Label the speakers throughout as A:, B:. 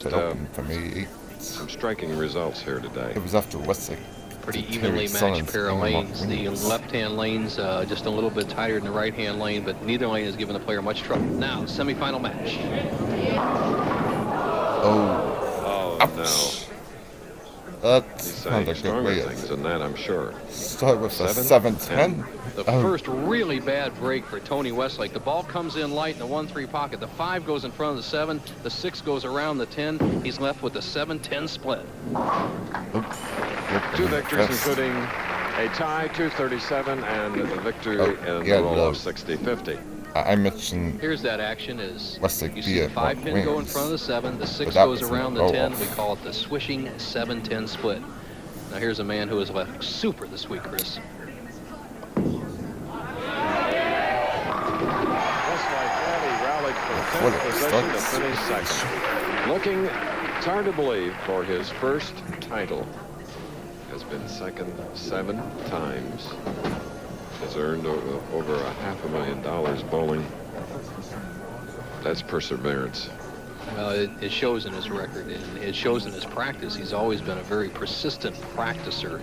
A: Open for me.
B: Some striking results here today.
A: It was after Westlake.
C: Pretty evenly matched pair of lanes. The left-hand lane's just a little bit tighter than the right-hand lane, but neither lane has given the player much trouble. Now, semifinal match.
A: Oh,
B: no.
A: That's not a good way
B: things than that, I'm sure.
A: Start with a 7-10.
C: The first really bad break for Tony Westlake. The ball comes in light in the 1-3 pocket. The 5 goes in front of the 7. The 6 goes around the 10. He's left with a 7-10 split.
B: Two victories, including a tie, 237, and the victory in the roll of 60-50.
A: I mentioned.
C: Here's that action is
A: Westlake
C: you see the 5 pin go in front of the 7. The 6 goes around the 10. We call it the swishing 7-10 split. Now here's a man who has left super this week, Chris.
B: Fourth position to finish second. Looking, it's hard to believe, for his first title. Has been second 7 times. Has earned over $500,000 bowling. That's perseverance.
C: Well, it shows in his record, and it shows in his practice. He's always been a very persistent practicer.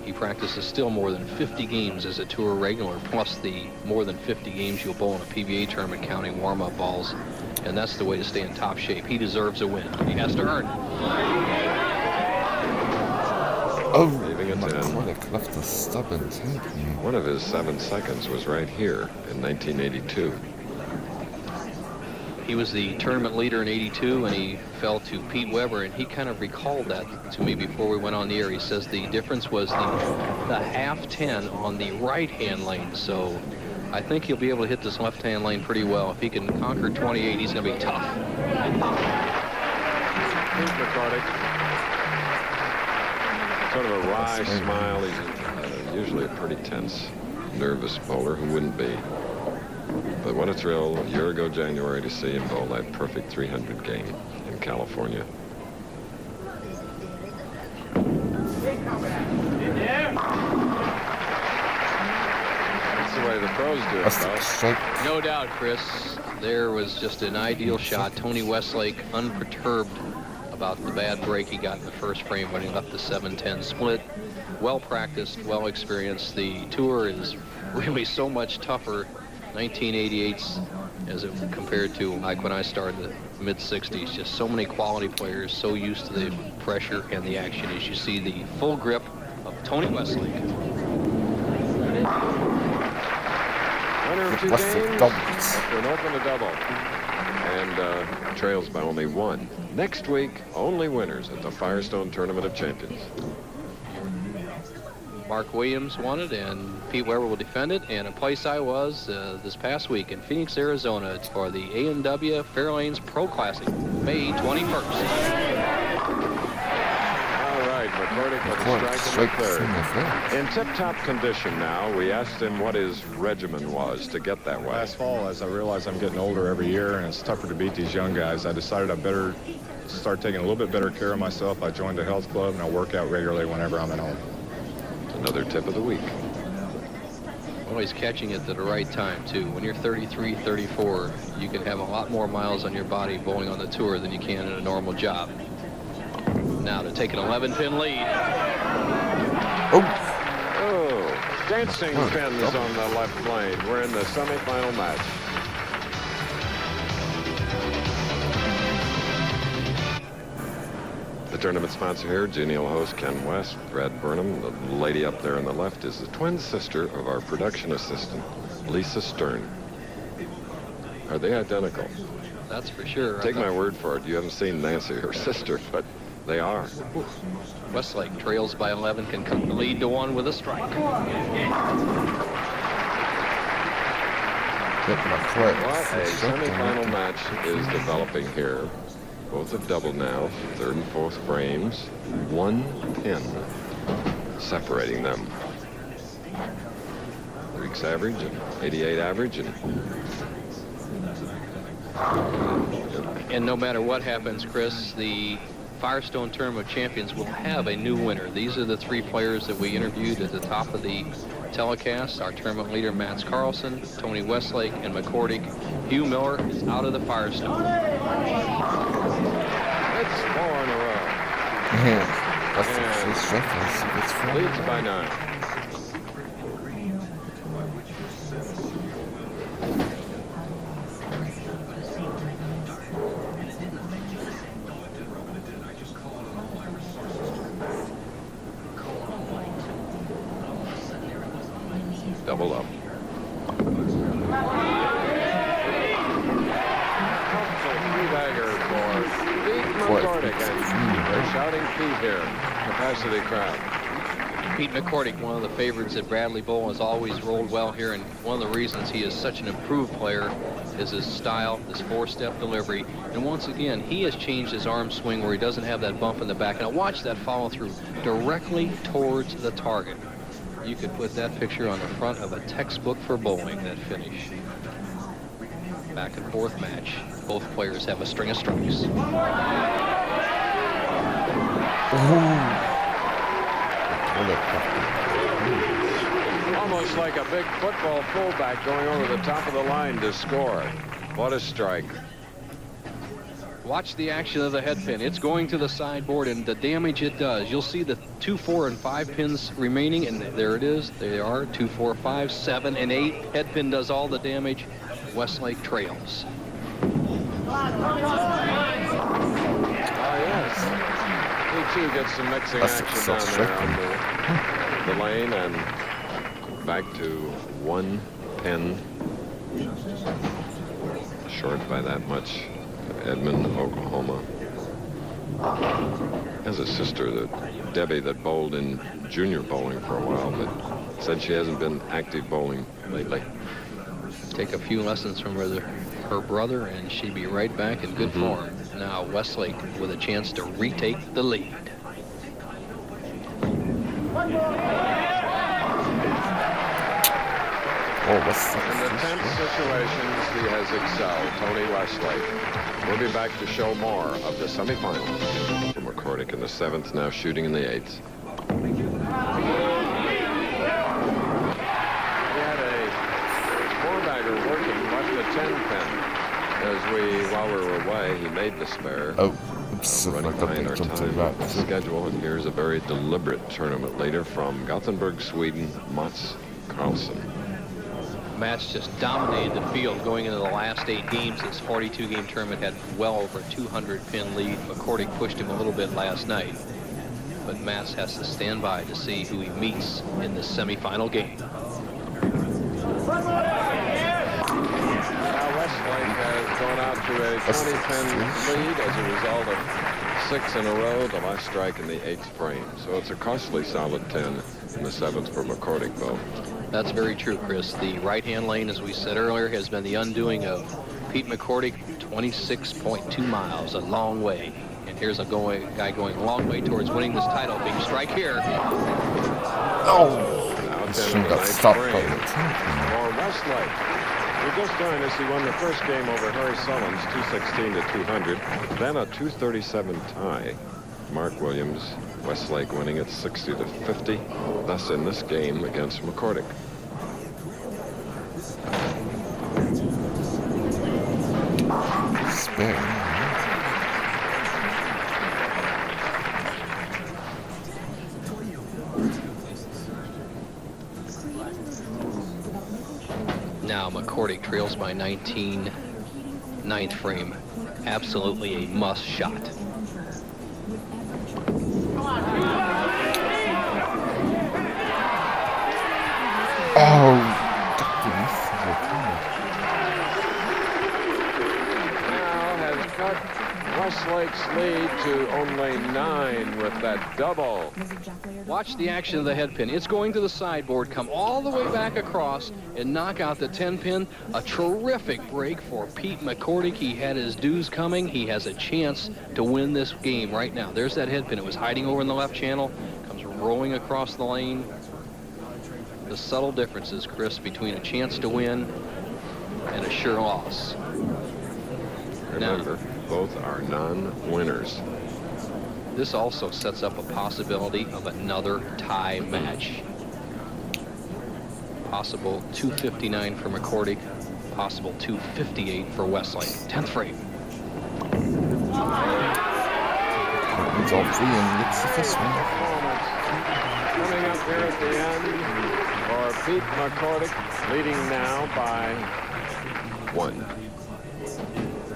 C: He practices still more than 50 games as a tour regular, plus the more than 50 games you'll bowl in a PBA tournament, counting warm-up balls. And that's the way to stay in top shape. He deserves a win. He has to earn it.
B: Leaving it 10.
A: McCordic left a stubborn 10.
B: One of his 7 seconds was right here in 1982.
C: He was the tournament leader in 82, and he fell to Pete Weber, and he kind of recalled that to me before we went on the air. He says the difference was the half 10 on the right-hand lane. So I think he'll be able to hit this left-hand lane pretty well. If he can conquer 28, he's going to be tough.
B: Here's McCordic. Sort of a wry smile. He's usually a pretty tense, nervous bowler. Who wouldn't be? But what a thrill, a year ago January, to see him bowl that perfect 300 game in California. That's the way the pros do it, though.
C: No doubt, Chris. There was just an ideal shot. Tony Westlake unperturbed about the bad break he got in the first frame when he left the 7-10 split. Well practiced, well experienced. The tour is really so much tougher 1988's as it compared to like when I started in the mid-60s. Just so many quality players, so used to the pressure and the action. As you see the full grip of Tony Westlake.
B: Winner of 2 games after an open to double, and trails by only 1. Next week, only winners at the Firestone Tournament of Champions.
C: Mark Williams won it, and Pete Weber will defend it. And a place I was this past week in Phoenix, Arizona, for the A&W Fairlanes Pro Classic, May 21st.
B: All right, McCordic with a strike in the third. In tip-top condition now, we asked him what his regimen was to get that way.
D: Last fall, as I realized I'm getting older every year and it's tougher to beat these young guys, I decided I better start taking a little bit better care of myself. I joined a health club and I work out regularly whenever I'm at home.
B: Another tip of the week.
C: Always catching it at the right time, too. When you're 33, 34, you can have a lot more miles on your body bowling on the tour than you can in a normal job. Now to take an 11-pin lead.
B: Oh, dancing pins on the left lane. We're in the semifinal match. The tournament sponsor here, genial host Ken West, Brad Burnham. The lady up there on the left is the twin sister of our production assistant, Lisa Stern. Are they identical?
C: That's for sure.
B: Take my word for it. You haven't seen Nancy, her sister, but they are.
C: Westlake trails by 11, can cut the lead to 1 with a strike.
B: What a semifinal match is developing here. Both have doubled now, 3rd and 4th frames, 1 pin separating them. Week's average and 88 average.
C: And no matter what happens, Chris, the Firestone Tournament of Champions will have a new winner. These are the 3 players that we interviewed at the top of the telecast. Our tournament leader, Mats Carlson, Tony Westlake, and McCordic. Hugh Miller is out of the Firestone.
B: It's
A: That's the first reference. It's from.
B: Leads by 9. Double up. Three-bagger for Pete McCordic, and they're shouting Pete here. Capacity crowd.
C: Pete McCordic, one of the favorites at Bradley Bowl, has always rolled well here, and one of the reasons he is such an improved player is his style, his four-step delivery, and once again, he has changed his arm swing where he doesn't have that bump in the back. Now watch that follow-through directly towards the target. You could put that picture on the front of a textbook for bowling, that finish. Back and forth match. Both players have a string of strikes.
B: Almost like a big football fullback going over the top of the line to score. What a strike.
C: Watch the action of the head pin. It's going to the sideboard, and the damage it does. You'll see the 2, 4, and 5 pins remaining, and there it is. They are 2, 4, 5, 7, and 8. Head pin does all the damage. Westlake trails.
B: Yes. He too gets some mixing action down there on the lane, and back to 1 pin. Short by that much. Edmond, Oklahoma. Has a sister, Debbie, that bowled in junior bowling for a while, but said she hasn't been active bowling lately.
C: Take a few lessons from her brother, and she'd be right back in good form. Now Westlake with a chance to retake the lead.
A: Oh, what's that?
B: In the tense situations, he has excelled, Tony Westlake. We'll be back to show more of the semifinals. For McCordic in the 7th, now shooting in the 8th. He had a 4-bagger working, left a 10 pin. While we were away, he made the spare.
A: Oh, oops,
B: Running behind our time schedule, and here's a very deliberate tournament later from Gothenburg, Sweden, Mats Carlsen.
C: Mats just dominated the field going into the last 8 games. This 42-game tournament had well over a 200-pin lead. McCordic pushed him a little bit last night, but Mats has to stand by to see who he meets in the semifinal game.
B: Now Westlake has gone out to a 20-pin lead as a result of 6 in a row, the last strike in the 8th frame. So it's a costly solid 10 in the 7th for McCordic, though.
C: That's very true, Chris. The right-hand lane, as we said earlier, has been the undoing of Pete McCordic. 26.2 miles, a long way. And here's a guy going a long way towards winning this title. Big strike here.
A: Oh!
B: Now
A: This
B: 10
A: thing
B: in the
A: got
B: 9th
A: stopped by
B: frame
A: the team.
B: for Westlake. He just joined us. He won the first game over Harry Sullins, 216 to 200. Then a 237 tie. Mark Williams, Westlake winning at 60 to 50. Thus in this game against McCordic.
A: Spare.
C: Now McCordic trails by 19, 9th frame. Absolutely a must shot.
A: Oh!
B: Now has cut Westlake's lead to only 9 with that double.
C: Watch the action of the head pin. It's going to the sideboard, come all the way back across and knock out the 10 pin. A terrific break for Pete McCordic. He had his dues coming. He has a chance to win this game right now. There's that head pin. It was hiding over in the left channel. Comes rolling across the lane. The subtle differences, Chris, between a chance to win and a sure loss.
B: Remember, both are non-winners.
C: This also sets up a possibility of another tie match. Possible 259 for McCordic, possible 258 for Westlake. 10th frame.
A: wins all three and gets the first one.
B: Coming up here at the end for Pete McCordic, leading now by 1.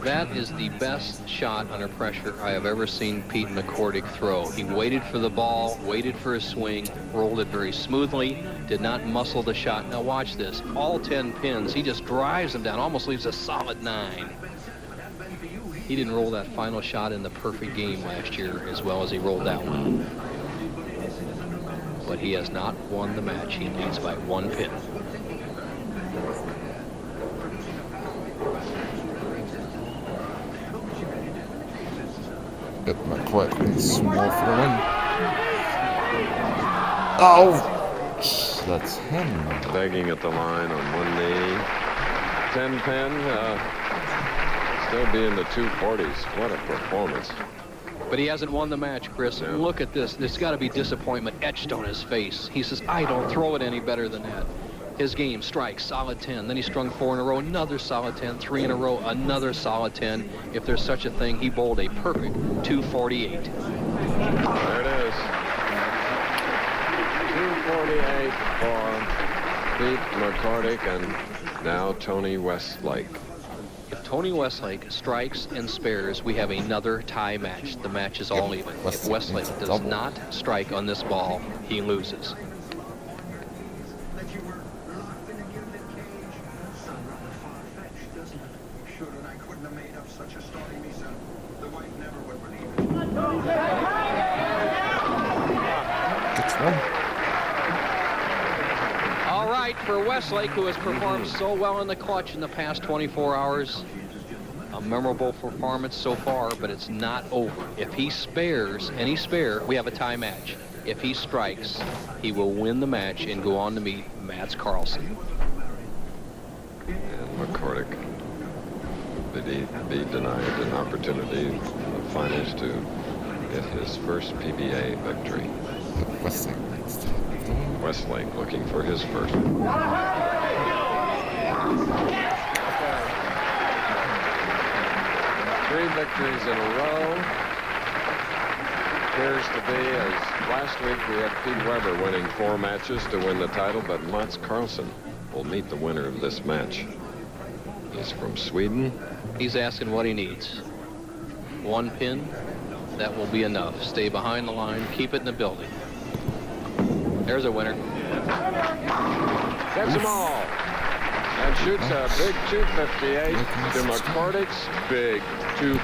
C: That is the best shot under pressure I have ever seen Pete McCordic throw. He waited for the ball, waited for his swing, rolled it very smoothly, did not muscle the shot. Now watch this. All 10 pins, he just drives them down, almost leaves a solid 9. He didn't roll that final shot in the perfect game last year as well as he rolled that one. But he has not won the match. He leads by 1 pin.
A: McCordic is small for the win. Oh, that's him.
B: Begging at the line on one knee. 10 pin, still be in the 240s. What a performance.
C: But he hasn't won the match, Chris.
B: Yeah.
C: Look at this. There's got to be disappointment etched on his face. He says, I don't throw it any better than that. His game, strikes, solid 10. Then he strung 4 in a row, another solid 10. 3 in a row, another solid 10. If there's such a thing, he bowled a perfect 248.
B: There it is. 248 for Pete McCordic and now Tony Westlake.
C: If Tony Westlake strikes and spares, we have another tie match. The match is all even. If Westlake does not strike on this ball, he loses.
A: Gets one.
C: All right, for Westlake, who has performed so well in the clutch in the past 24 hours, a memorable performance so far, but it's not over. If he spares, any spare, we have a tie match. If he strikes, he will win the match and go on to meet Mats Carlson.
B: And McCordic be denied an opportunity in the finals to get his first PBA victory.
A: Westlake.
B: Westlake looking for his first. 3 victories in a row. Appears to be, as last week we had Pete Weber winning 4 matches to win the title, but Mats Carlson will meet the winner of this match. He's from Sweden.
C: He's asking what he needs. 1 pin, that will be enough. Stay behind the line, keep it in the building. There's a winner.
B: Gets them all. And shoots a big 258 to McCordic's big 2.